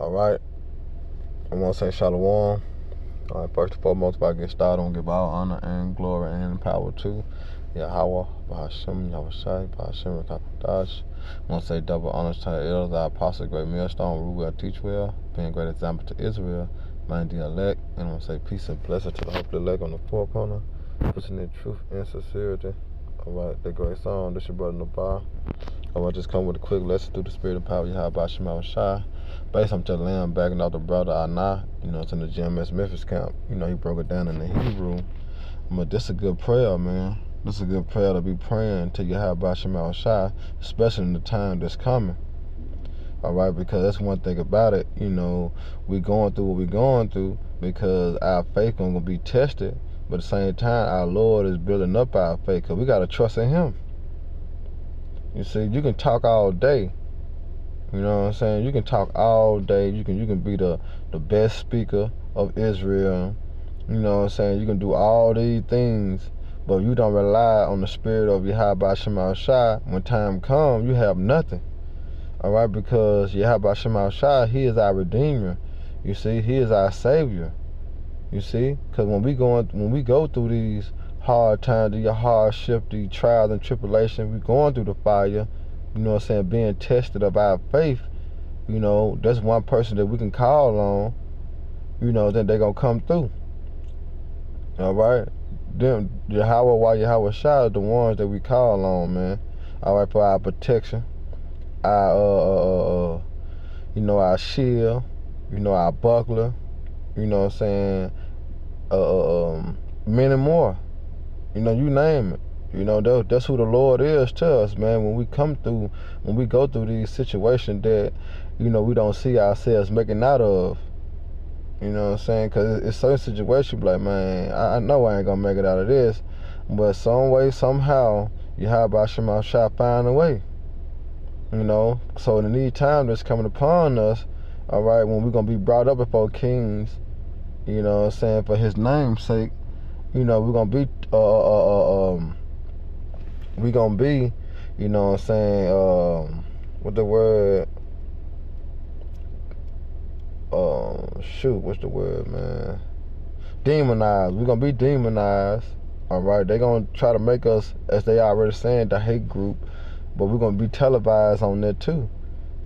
All right. I want to say shalom. All right, first and foremost, if I get started, I want to give all honor and glory and power to Yahweh, Bahashem, Yahushai, Bahashem, Kakadash. I want to say double honors to the elders, our apostle, great millstone, rule well, teach well, being a great example to Israel, mind the elect. And I want to say peace and blessing to the hope of the elect on the four corner, pushing in truth and sincerity. All right, the great song, this your brother Nabar. I want to just come with a quick lesson through the spirit and power of Yahweh, Bahashem, Yahushai. Based on just laying backing out the brother Anah, it's in the GMS Memphis camp. He broke it down in the Hebrew. But this is a good prayer, man. This is a good prayer to be praying to Yahweh Bahashem Yahushai, especially in the time that's coming. All right, because that's one thing about it. We going through what we going through because our faith going to be tested. But at the same time, our Lord is building up our faith because we got to trust in Him. You see, you can talk all day. You know what I'm saying? You can talk all day. You can be the best speaker of Israel. You know what I'm saying? You can do all these things, but if you don't rely on the spirit of Yahweh Bahashem Yahushai, when time comes, you have nothing. All right? Because Yahweh Bahashem Yahushai, He is our Redeemer. You see? He is our Savior. You see? Because when we go through these hard times, these hardship, these trials and tribulations, we're going through the fire. You know what I'm saying, being tested of our faith, that's one person that we can call on, then they're going to come through. All right? Them, Yahweh, Yahweh Shai, the ones that we call on, man. All right, for our protection, our, our shield, our buckler, you know what I'm saying, many more. You name it. That's who the Lord is to us, man. When we go through these situations that, we don't see ourselves making out of. You know what I'm saying? Because it's certain situations like, man, I know I ain't going to make it out of this. But some way, somehow, Yahweh Bahashem Yahushai find a way. So in the time that's coming upon us, all right, when we're going to be brought up before kings, you know what I'm saying, for His name's sake, we're going to be, we gonna be, you know what I'm saying, what the word, what's the word, man? Demonized. We're gonna be demonized, all right? They're gonna try to make us, as they already saying, the hate group, but we're gonna be televised on that too,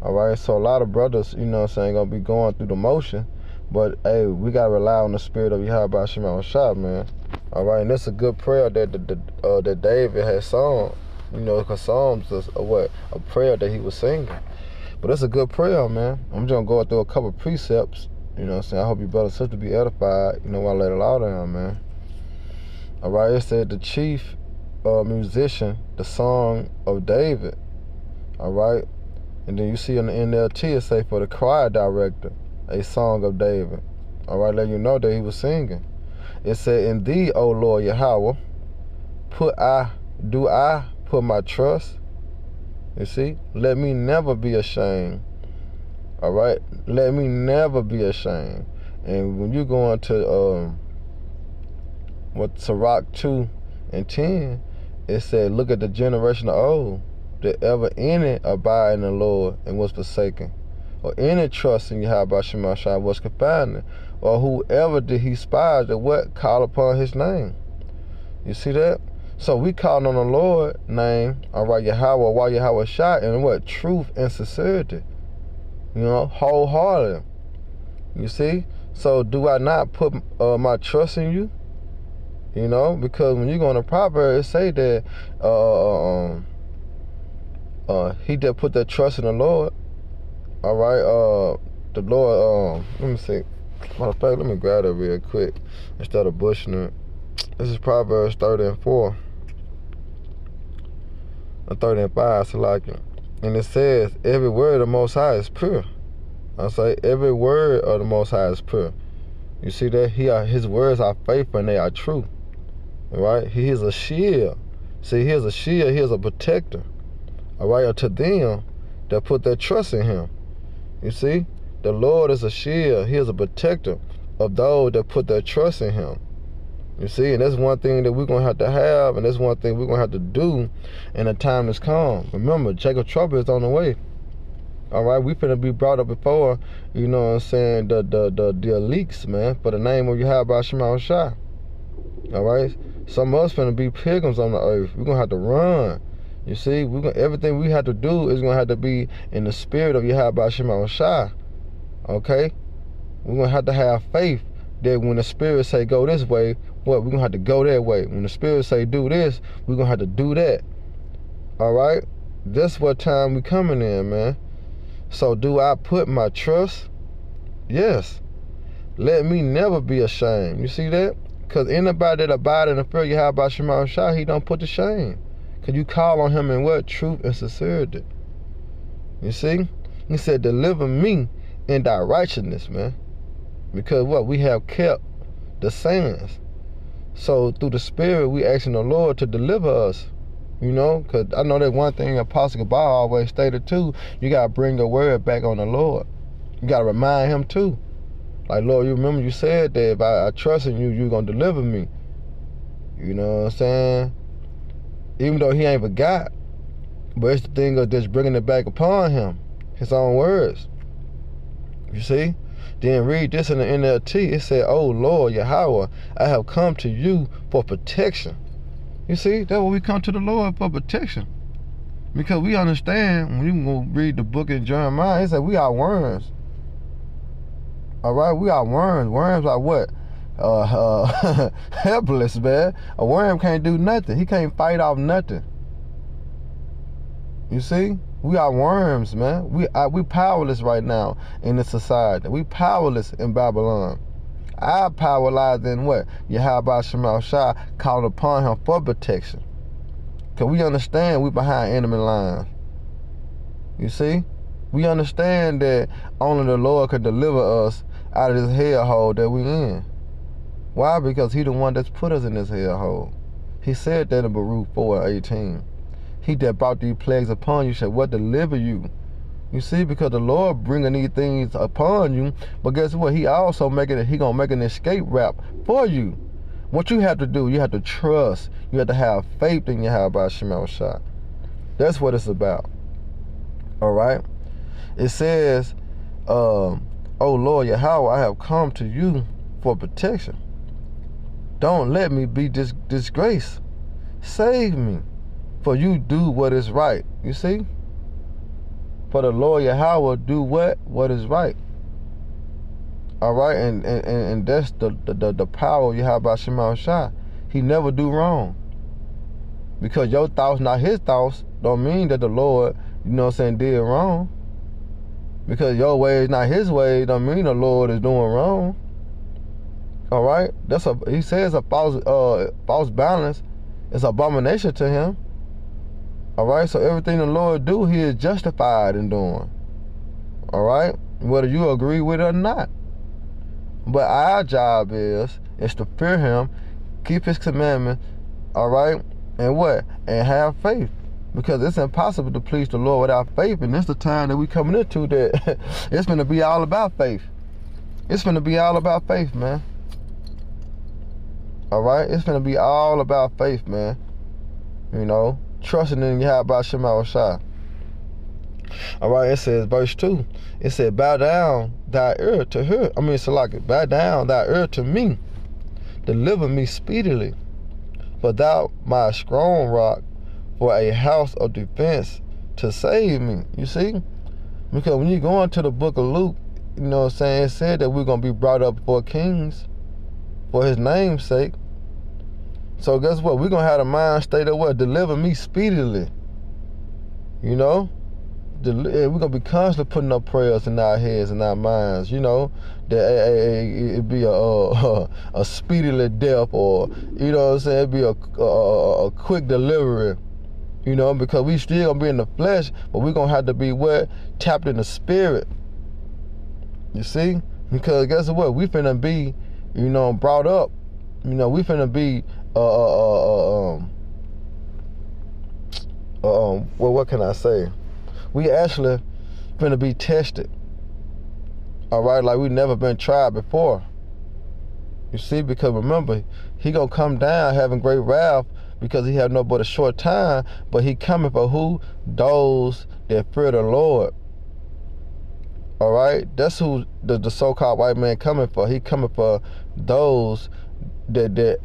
all right? So a lot of brothers, you know what I'm saying, gonna be going through the motion, but hey, we gotta rely on the spirit of Yahweh Bahashem Yahushai, man. All right, and that's a good prayer that David has sung. Because Psalms is a prayer that he was singing. But that's a good prayer, man. I'm just gonna go through a couple of precepts. You know what I'm saying? I hope your brother and sister be edified. While I let it all down, man. All right, it said the chief musician, the song of David. All right, and then you see in the NLT it say for the choir director, a song of David. All right, let you know that he was singing. It said, in thee, O Lord Yahweh, do I put my trust. You see? Let me never be ashamed. All right? Let me never be ashamed. And when you go into Sirach 2:10, it said, look at the generation of old, that ever any abide in the Lord and was forsaken, or any trust in Yahweh Bahashem Yahushai was confounded, or whoever did He spise that call upon His name. You see that? So we call on the Lord name, all right, Yahweh, Yahweh Shai, and truth and sincerity, wholeheartedly. You see? So do I not put my trust in you? Because when you go in the Proverbs, it say that he that put that trust in the Lord, all right, the Lord, let me see. Matter of fact, let me grab it real quick instead of bushing it. This is Proverbs 30:4. 30:5, so like it. And it says, every word of the Most High is pure. I say, every word of the Most High is pure. You see that? His words are faithful and they are true. All right? He is a shield. See, he is a shield. He is a protector. All right? To them that put their trust in Him. You see? The Lord is a shield. He is a protector of those that put their trust in Him. You see, and that's one thing that we're going to have, and that's one thing we're going to have to do in the time that's come. Remember, Jacob's trouble is on the way. All right, we finna be brought up before, you know what I'm saying, the elites, man, for the name of Yahweh Shema Shai. All right, some of us finna be pilgrims on the earth. We're gonna have to run. You see, everything we have to do is gonna have to be in the spirit of Yahweh Shema Shai. Okay, we're gonna have to have faith that when the spirit say go this way, we're gonna have to go that way. When the spirit say do this, we're gonna have to do that. All right, that's what time we coming in, man. So do I put my trust? Yes. Let me never be ashamed. You see that? Because anybody that abide in the fear of Yahweh Shema Shai, he don't put to shame. Because you call on him in what? Truth and sincerity. You see? He said, deliver me in thy righteousness, man. Because what? We have kept the sayings. So through the Spirit, we asking the Lord to deliver us. You know, because I know that one thing Apostle Gabal always stated too, you got to bring your word back on the Lord. You got to remind him too. Like, Lord, you remember you said that if I trust in you, you're going to deliver me. You know what I'm saying? Even though he ain't forgot. But it's the thing of just bringing it back upon him. His own words. You see? Then read this in the NLT. It said, oh, Lord, Yahweh, I have come to you for protection. You see, that's what we come to the Lord for, protection. Because we understand, when you go read the book in Jeremiah, it said we are worms. All right, we are worms. Worms are what? Helpless, man. A worm can't do nothing. He can't fight off nothing. You see? We are worms, man. We powerless right now in this society. We powerless in Babylon. Our power lies in what? Yahweh Shema Shai, calling upon him for protection. Because we understand we behind enemy lines. You see? We understand that only the Lord can deliver us out of this hellhole that we in. Why? Because he the one that's put us in this hellhole. He said that in Baruch 4:18. He that brought these plagues upon you shall what? Deliver you. You see, because the Lord bringing these things upon you, but guess what? He also he gonna make an escape route for you. What you have to do, you have to trust. You have to have faith in Yahweh Shema Shai. That's what it's about. All right. It says, "Oh Lord Yahweh, I have come to you for protection. Don't let me be disgraced. Save me, for you do what is right." You see. For the Lord Yahweh do what? What is right. All right, and that's the power of Yahweh Shema Shai. He never do wrong. Because your thoughts not his thoughts don't mean that the Lord, you know what I'm saying, did wrong. Because your way is not his way don't mean the Lord is doing wrong. All right, he says a false balance is abomination to him. All right, so everything the Lord do, he is justified in doing. All right, whether you agree with it or not. But our job is to fear him, keep his commandments, all right, and what? And have faith. Because it's impossible to please the Lord without faith. And that's the time that we coming into that it's going to be all about faith. It's going to be all about faith, man. All right, it's going to be all about faith, man. You know. Trusting in Yahweh Shema Shai. All right, it says, verse 2. It said, bow down thy ear to her. It's like, bow down thy ear to me. Deliver me speedily. For thou my strong rock, for a house of defense to save me. You see? Because when you go into the book of Luke, you know what I'm saying, it said that we're going to be brought up before kings for his name's sake. So guess what? We're going to have the mind state of what? Deliver me speedily. You know? We're going to be constantly putting up prayers in our heads and our minds, you know, that it be a speedily death, or, you know what I'm saying, it be a quick delivery, you know, because we still going to be in the flesh, but we're going to have to be what? Tapped in the spirit. You see? Because guess what? We finna be, you know, brought up. You know, we finna be well, what can I say? We actually finna be tested. All right, like we never been tried before. You see, because remember, he gonna come down having great wrath because he have no but a short time, but he coming for who? Those that fear the Lord. All right, that's who the so-called white man coming for. He coming for those that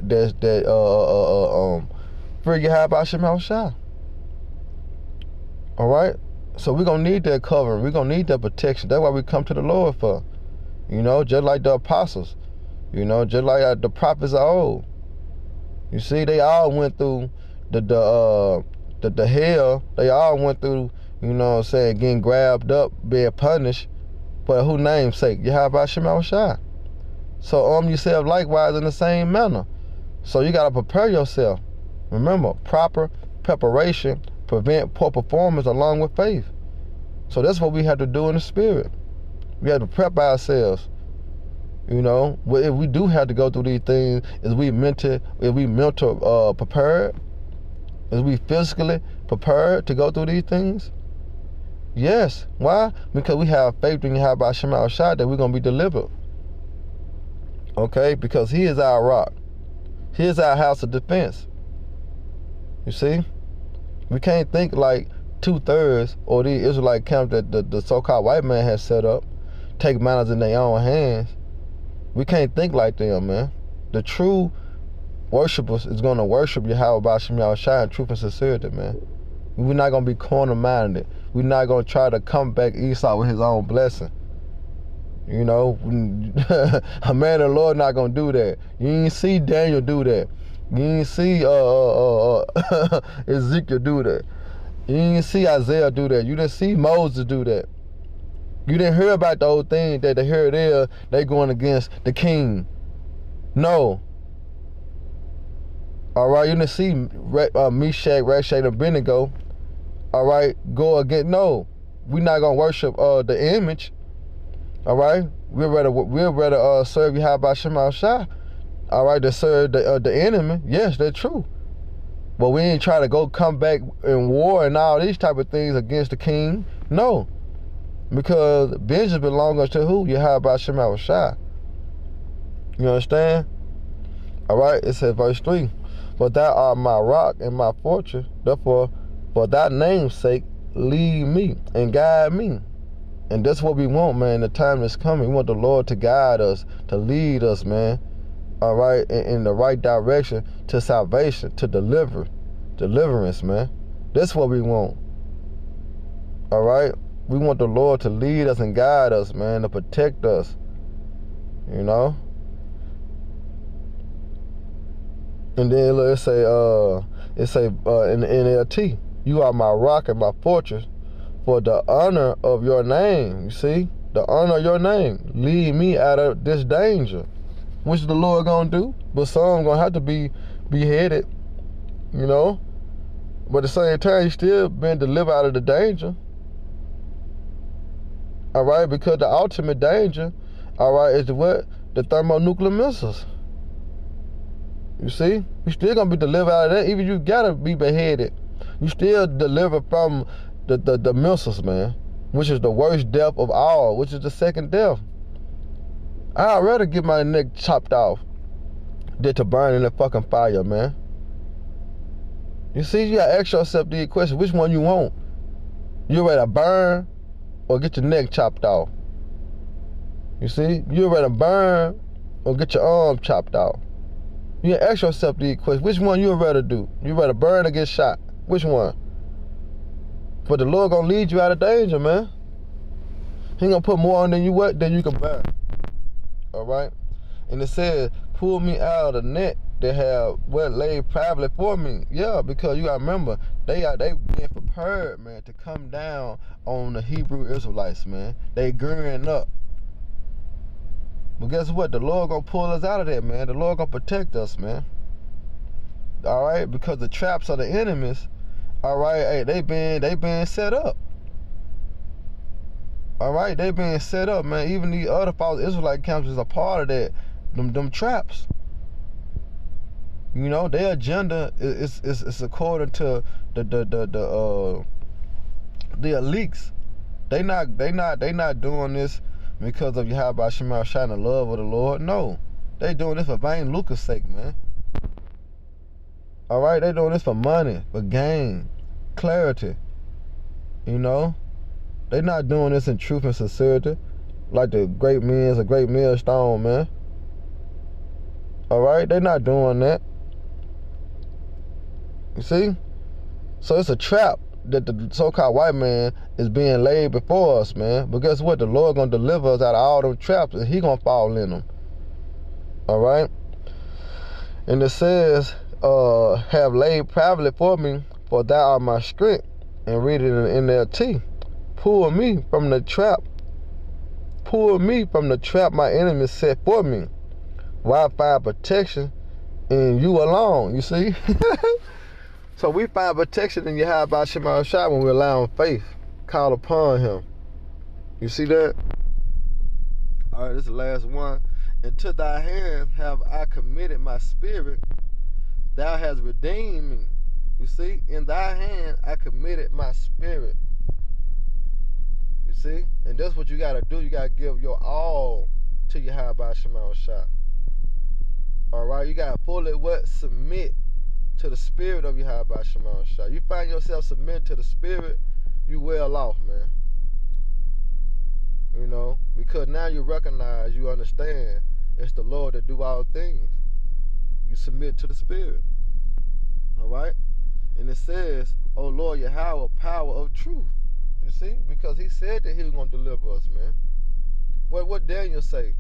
figure how about Shem Shah. All right, so we're gonna need that covering. We're gonna need that protection. That's why we come to the Lord for. You know, just like the apostles. You know, just like the prophets of old. You see, they all went through the hell. They all went through, you know what I'm saying, getting grabbed up, being punished. For whose name's sake? Yahweh Shem Shai. So arm yourself likewise in the same manner. So you gotta prepare yourself. Remember, proper preparation prevent poor performance along with faith. So that's what we have to do in the spirit. We have to prep ourselves. You know, if we do have to go through these things, is we mental prepared? Is we physically prepared to go through these things? Yes. Why? Because we have faith in Yahweh Shem Shai that we're going to be delivered. Okay? Because He is our rock. He is our house of defense. You see? We can't think like 2/3 or the Israelite camp that the so-called white man has set up, take matters in their own hands. We can't think like them, man. The true worshipers is going to worship Yahweh Shem Shai in truth and sincerity, man. We're not going to be corner-minded. We're not going to try to come back Esau with his own blessing. You know, a man of the Lord not going to do that. You ain't see Daniel do that. You ain't see Ezekiel do that. You didn't see Isaiah do that. You didn't see Moses do that. You didn't hear about the old thing that they going against the king. No. All right, you didn't see Meshach, Rashach, and Abednego. All right, go against. No, we're not gonna worship the image. All right, we'd rather serve Yahweh Shem Shai. All right, to serve the enemy. Yes, that's true. But we ain't try to go come back in war and all these type of things against the king. No. Because vengeance belongs to who? Yahweh Shem Shai. You understand? All right, it says verse 3. For thou art my rock and my fortress. Therefore, for thy name's sake, lead me and guide me. And that's what we want, man. The time is coming. We want the Lord to guide us, to lead us, man. All right, in the right direction to salvation, to deliverance, man. That's what we want. All right, we want the Lord to lead us and guide us, man, to protect us. You know. And then it say in the NLT, you are my rock and my fortress, for the honor of your name. You see, the honor of your name, lead me out of this danger. Which the Lord gonna do, but some gonna have to be beheaded, you know. But at the same time, you still been delivered out of the danger. All right, because the ultimate danger, all right, is what? The thermonuclear missiles. You see, you still gonna be delivered out of that. Even if you gotta be beheaded, you still deliver from the missiles, man, which is the worst death of all, which is the second death. I'd rather get my neck chopped off than to burn in the fucking fire, man. You see, you gotta ask yourself the question, which one you want? You rather burn or get your neck chopped off? You see, you rather burn or get your arm chopped off? You gotta ask yourself the question, which one you rather do? You rather burn or get shot? Which one? But the Lord gonna lead you out of danger, man. He gonna put more on than you can bear. All right, and it says, pull me out of the net that have what laid privately for me. Yeah, because you gotta remember, they being prepared, man, to come down on the Hebrew Israelites, man. They gearing up. But guess what? The Lord gonna pull us out of that, man. The Lord gonna protect us, man. All right, because the traps of the enemies, all right, hey, they been set up. All right, they being set up, man. Even the other false Israelite camps is a part of that. Them traps. You know, their agenda is according to the elites. They not doing this because of Yahweh Shem Shai and the love of the Lord. No, they doing this for vain lucre's sake, man. All right, they doing this for money, for gain, clarity. You know. They not doing this in truth and sincerity, like the great men's a great millstone, man. All right, they not doing that. You see? So it's a trap that the so-called white man is being laid before us, man. But guess what? The Lord gonna deliver us out of all them traps, and He gonna fall in them. All right. And it says, "Have laid privately for me, for Thou art my strength." And read it in NLT. Pull me from the trap. Pull me from the trap my enemies set for me. Why find protection in you alone? You see? So we find protection in Yahweh Shema Shai when we allow faith, call upon Him. You see that? All right, this is the last one. Into Thy hands have I committed my spirit. Thou hast redeemed me. You see? In Thy hand I committed my spirit. You see? And that's what you got to do. You got to give your all to Yahweh Shema Shai. All right? You got to fully what? Submit to the spirit of Yahweh Shema Shai. You find yourself submitting to the spirit, you well off, man. You know, because now you recognize, you understand, it's the Lord that do all things. You submit to the spirit. All right? And it says, "O Lord Yahweh, power of truth." You see? Because He said that He was going to deliver us, man. What Daniel say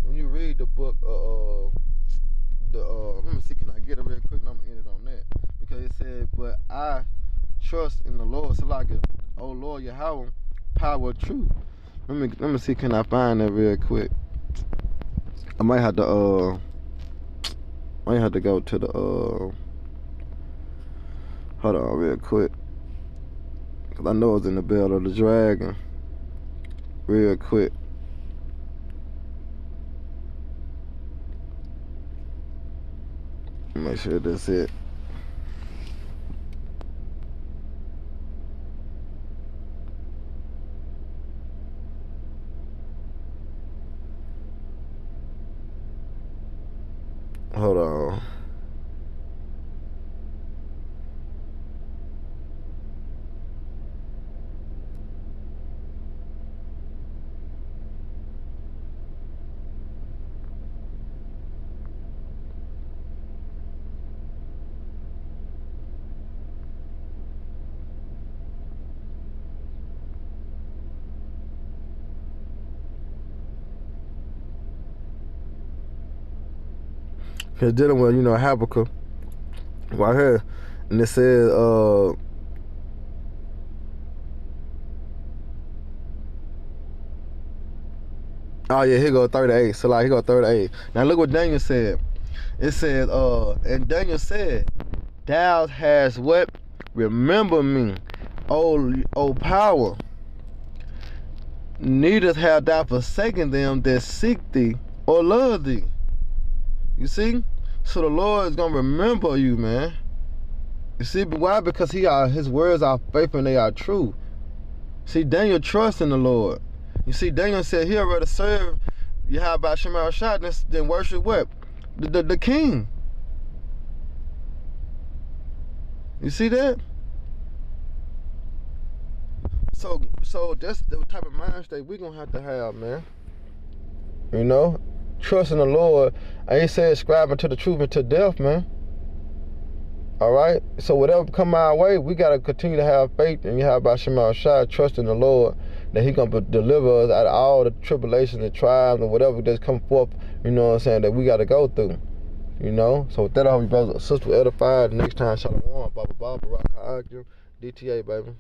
when you read the book let me see, can I get it real quick and I'm gonna end it on that. Because it said, "But I trust in the Lord." So like, "O Lord Yahweh, power of truth." Let me see, can I find that real quick? I might have to go to the hold on real quick. Cause I know it's in the Bell of the Dragon. Real quick. Make sure that's it. Hold on. He's dealing with, Habakkuk right here. And it says, oh yeah, here go 38. So like, here go 38. Now look what Daniel said. It says, and Daniel said, "Thou hast what? Remember me, O power. Neither have thou forsaken them that seek thee or love thee." You see? So the Lord is going to remember you, man. You see? Why? Because His words are faithful and they are true. See, Daniel trusts in the Lord. You see, Daniel said he already served Yahweh Shema Shai, then worship what? The king. You see that? So that's the type of mind state we're going to have, man. You know? Trust in the Lord. I ain't saying ascribing to the truth until death, man. All right? So whatever come our way, we got to continue to have faith in Yahweh Shema Shai, trust in the Lord that He going to deliver us out of all the tribulations and trials and whatever that's come forth, you know what I'm saying, that we got to go through. You know? So with that, I hope you brothers and sisters were edified. Next time, Shalom, Baba, Rock, DTA, baby.